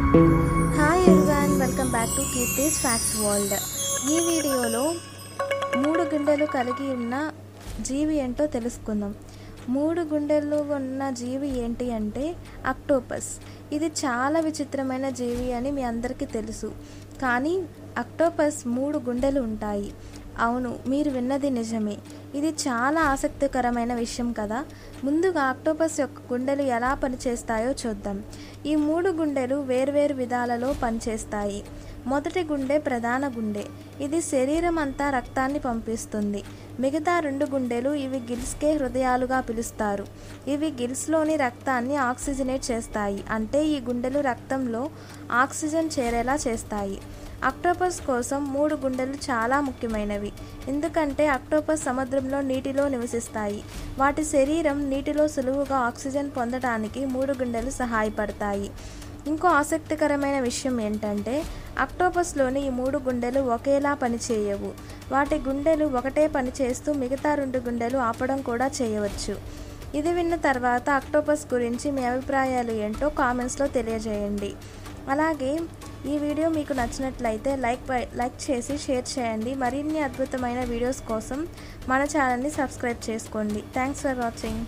Hi everyone, welcome back to Keerthi's facts world. ఈ వీడియోలో 3 గుండెలు కలిగి ఉన్న జీవి ఏంటో తెలుసుకుందాం. 3 గుండెలు ఉన్న జీవి ఏంటి అంటే ఆక్టోపస్. ఇది చాలా విచిత్రమైన జీవి అని మీ అందరికీ తెలుసు, కానీ ఆక్టోపస్ 3 గుండెలు ఉంటాయి. అవును, మీరు విన్నది నిజమే. ఇది చాలా ఆసక్తికరమైన విషయం కదా. ముందుగా ఆక్టోపస్ యొక్క గుండెలు ఎలా పనిచేస్తాయో చూద్దాం. ఈ 3 గుండెలు వేర్వేరు విధాలలో పనిచేస్తాయి. మొదటి గుండె ప్రధాన గుండె. ఇది శరీరం అంతా రక్తాన్ని పంపిస్తుంది. మిగతా 2 గుండెలు ఇవి గిల్స్కే హృదయాలుగా పిలుస్తారు. ఇవి గిల్స్లోని రక్తాన్ని ఆక్సిజనేట్ చేస్తాయి, అంటే ఈ గుండెలు రక్తంలో ఆక్సిజన్ చేరేలా చేస్తాయి. ఆక్టోపస్ కోసం 3 గుండెలు చాలా ముఖ్యమైనవి, ఎందుకంటే ఆక్టోపస్ సముద్రంలో నీటిలో నివసిస్తాయి. వాటి శరీరం నీటిలో సులువుగా ఆక్సిజన్ పొందడానికి 3 గుండెలు సహాయపడతాయి. ఇంకో ఆసక్తికరమైన విషయం ఏంటంటే ఆక్టోపస్లోని ఈ 3 గుండెలు ఒకేలా పనిచేయవు. వాటి గుండెలు ఒకటే పని చేస్తూ మిగతా 2 గుండెలు ఆపడం కూడా చేయవచ్చు. ఇది విన్న తర్వాత ఆక్టోపస్ గురించి మీ అభిప్రాయాలు ఏంటో కామెంట్స్లో తెలియజేయండి. అలాగే ఈ వీడియో మీకు నచ్చినట్లయితే లైక్ చేసి షేర్ చేయండి. మరిన్ని అద్భుతమైన వీడియోస్ కోసం మన ఛానల్ని సబ్స్క్రైబ్ చేసుకోండి. Thanks for watching.